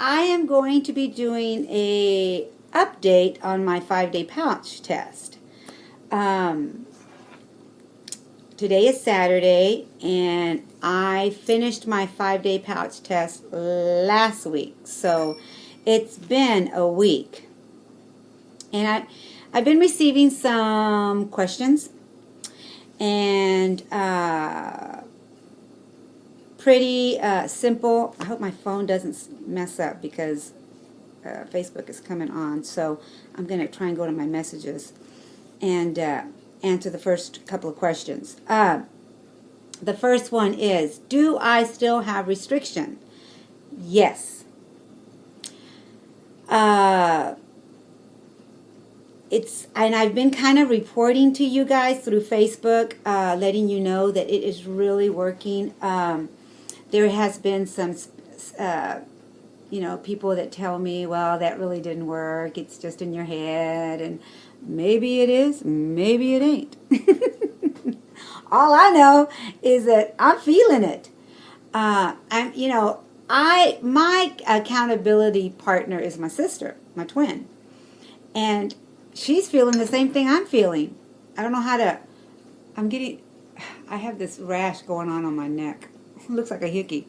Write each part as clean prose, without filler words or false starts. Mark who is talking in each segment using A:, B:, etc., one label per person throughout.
A: I am going to be doing a update on my 5-day pouch test. Today is Saturday, and I finished my 5-day pouch test last week, so it's been a week. And I've been receiving some questions, and pretty simple. I hope my phone doesn't mess up because Facebook is coming on, so I'm going to try and go to my messages and answer the first couple of questions. The first one is, do I still have restriction? Yes. And I've been kind of reporting to you guys through Facebook, letting you know that it is really working. There has been some, people that tell me, well, that really didn't work. It's just in your head, and maybe it is, maybe it ain't. All I know is that I'm feeling it. My accountability partner is my sister, my twin, and she's feeling the same thing I'm feeling. I don't know how to. I have this rash going on my neck. It looks like a hickey.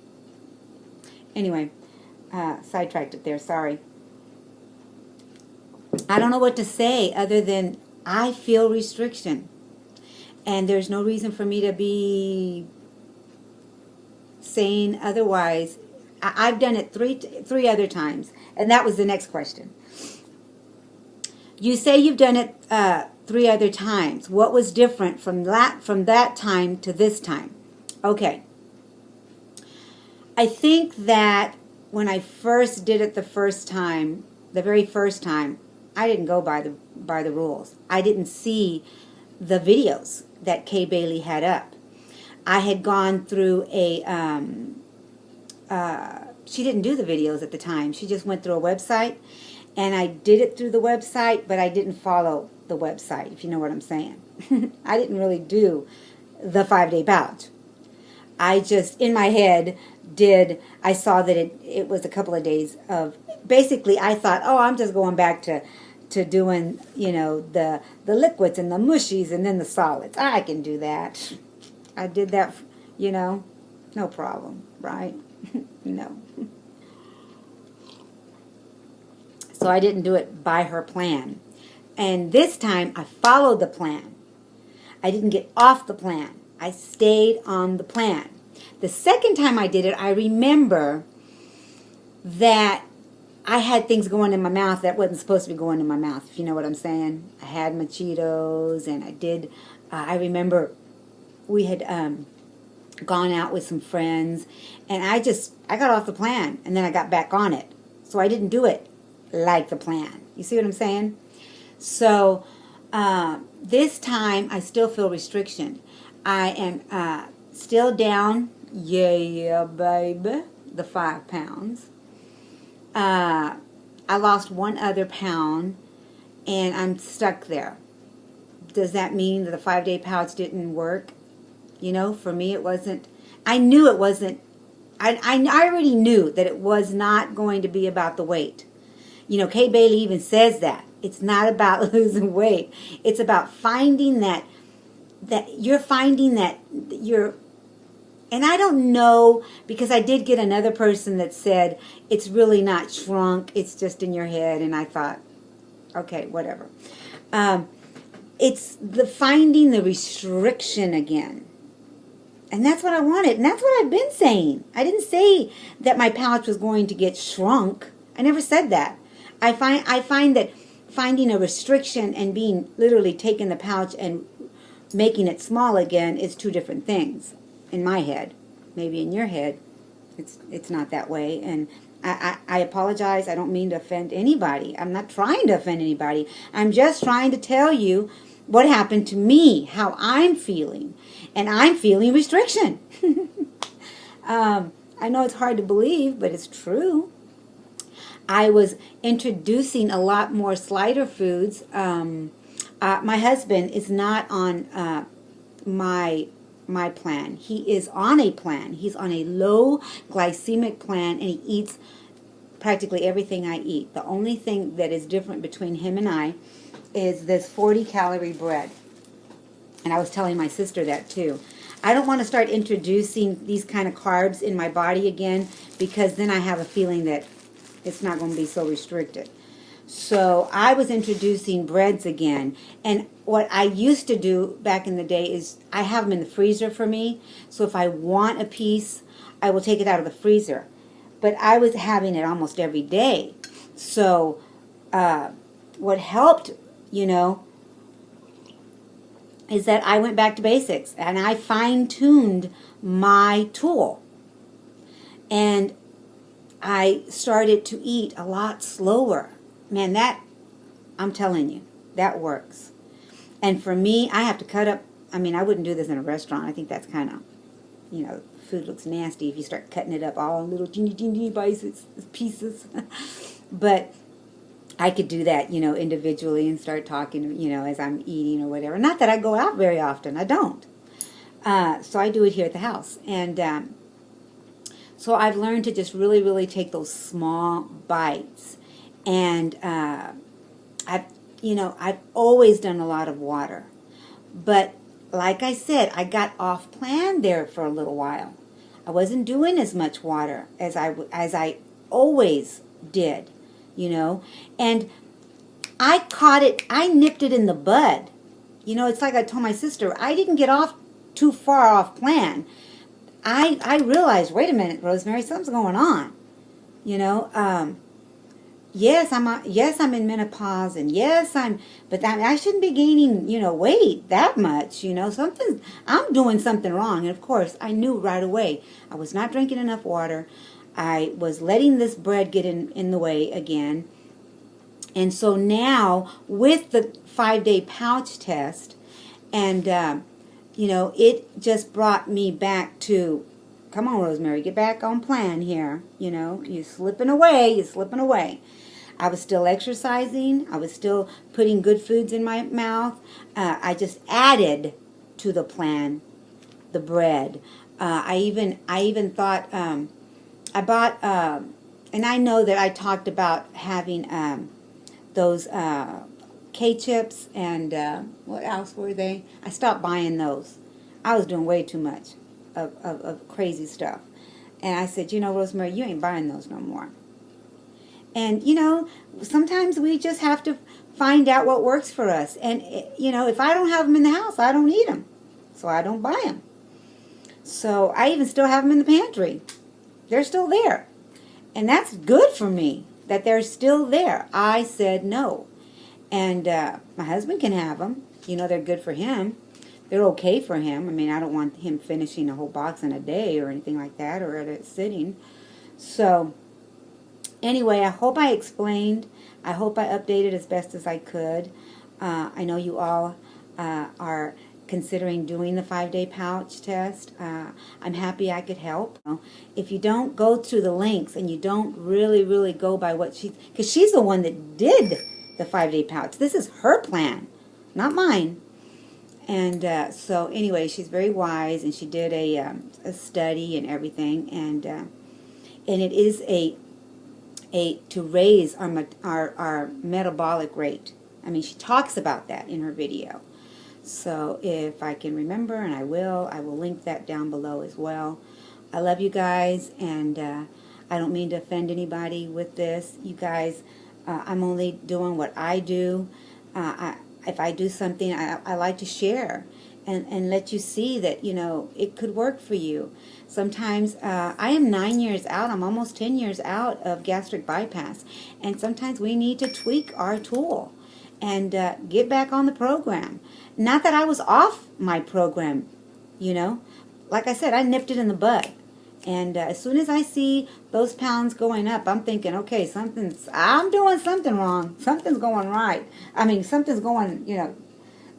A: Anyway, sidetracked it there. Sorry. I don't know what to say other than I feel restriction. And there's no reason for me to be saying otherwise. I've done it three other times. And that was the next question. You say you've done it 3 other times. What was different from that time to this time? Okay. I think that when I first did it the very first time, I didn't go by the rules. I didn't see the videos that Kay Bailey had up. I had gone through she didn't do the videos at the time. She just went through a website, and I did it through the website, but I didn't follow the website, if you know what I'm saying. I didn't really do the 5-day pouch. I just, in my head, I saw that it was a couple of days of, basically I thought, oh, I'm just going back to doing, the liquids and the mushies and then the solids. I can do that. I did that, no problem, right? So I didn't do it by her plan. And this time I followed the plan. I didn't get off the plan. I stayed on the plan. The second time I did it, I remember that I had things going in my mouth that wasn't supposed to be going in my mouth, if you know what I'm saying. I had my Cheetos, and I remember we had gone out with some friends, and I got off the plan, and then I got back on it. So I didn't do it like the plan. You see what I'm saying? So this time, I still feel restriction. I am still down, yeah, baby, the 5 pounds. I lost 1 other pound, and I'm stuck there. Does that mean that the 5-day pouch didn't work? For me it wasn't. I knew it wasn't. I already knew that it was not going to be about the weight. Kay Bailey even says that. It's not about losing weight. It's about finding that you're, and I don't know, because I did get another person that said it's really not shrunk, it's just in your head, and I thought, okay, whatever. It's finding the restriction again. And that's what I wanted, and that's what I've been saying. I didn't say that my pouch was going to get shrunk. I never said that. I find that finding a restriction and being literally taking the pouch and making it small again is 2 different things. In my head, maybe in your head, it's not that way. And I apologize. I don't mean to offend anybody. I'm not trying to offend anybody. I'm just trying to tell you what happened to me, how I'm feeling, and I'm feeling restriction. I know it's hard to believe, but it's true. I was introducing a lot more slider foods. My husband is not on my plan. He is on a plan. He's on a low glycemic plan, and he eats practically everything I eat. The only thing that is different between him and I is this 40-calorie bread. And I was telling my sister that too. I don't want to start introducing these kind of carbs in my body again, because then I have a feeling that it's not going to be so restricted. So I was introducing breads again. And what I used to do back in the day is I have them in the freezer for me. So if I want a piece, I will take it out of the freezer. But I was having it almost every day. So what helped, is that I went back to basics and I fine-tuned my tool. And I started to eat a lot slower. Man, I'm telling you, that works. And for me, I have to cut up. I mean, I wouldn't do this in a restaurant. I think that's kind of, food looks nasty if you start cutting it up all in little teeny pieces. But I could do that, individually and start talking, as I'm eating or whatever. Not that I go out very often. I don't. So I do it here at the house. And so I've learned to just really, really take those small bites. And I've always done a lot of water. But like I said, I got off plan there for a little while. I wasn't doing as much water as I always did, And I caught it, I nipped it in the bud. It's like I told my sister, I didn't get off too far off plan. I realized, wait a minute, Rosemary, something's going on. Yes, I'm in menopause, and yes, but I shouldn't be gaining, weight that much, I'm doing something wrong. And of course, I knew right away, I was not drinking enough water. I was letting this bread get in the way again. And so now, with the 5-day pouch test, and, it just brought me back to, come on, Rosemary, get back on plan here. You're slipping away. I was still exercising. I was still putting good foods in my mouth. I just added to the plan the bread. I even thought, I bought, and I know that I talked about having those K-chips and what else were they? I stopped buying those. I was doing way too much of crazy stuff. And I said, Rosemary, you ain't buying those no more. And, sometimes we just have to find out what works for us. And, if I don't have them in the house, I don't eat them. So I don't buy them. So I even still have them in the pantry. They're still there. And that's good for me, that they're still there. I said no. And my husband can have them. They're good for him. They're okay for him. I mean, I don't want him finishing a whole box in a day or anything like that, or at a sitting. So anyway, I hope I explained. I hope I updated as best as I could. I know you all are considering doing the 5-day pouch test. I'm happy I could help. If you don't go through the links and you don't really, really go by what because she's the one that did the 5-day pouch. This is her plan, not mine. And so anyway, she's very wise, and she did a study and everything, and it is to raise our metabolic rate. I mean, she talks about that in her video. So if I can remember, and I will link that down below as well. I love you guys, and I don't mean to offend anybody with this. You guys, I'm only doing what I do. If I do something, I like to share and let you see that, it could work for you. Sometimes I am 9 years out. I'm almost 10 years out of gastric bypass. And sometimes we need to tweak our tool and get back on the program. Not that I was off my program, Like I said, I nipped it in the bud. And as soon as I see those pounds going up, I'm thinking, okay, I'm doing something wrong. Something's going right. I mean, something's going,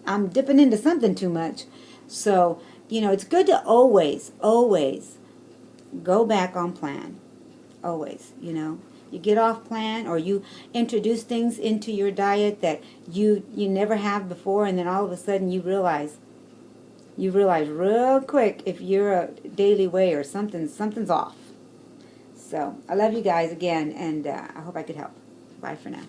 A: I'm dipping into something too much. So, it's good to always go back on plan. Always, You get off plan, or you introduce things into your diet that you never have before, and then all of a sudden you realize real quick if you're a daily weigher, something's off. So I love you guys again, and I hope I could help. Bye for now.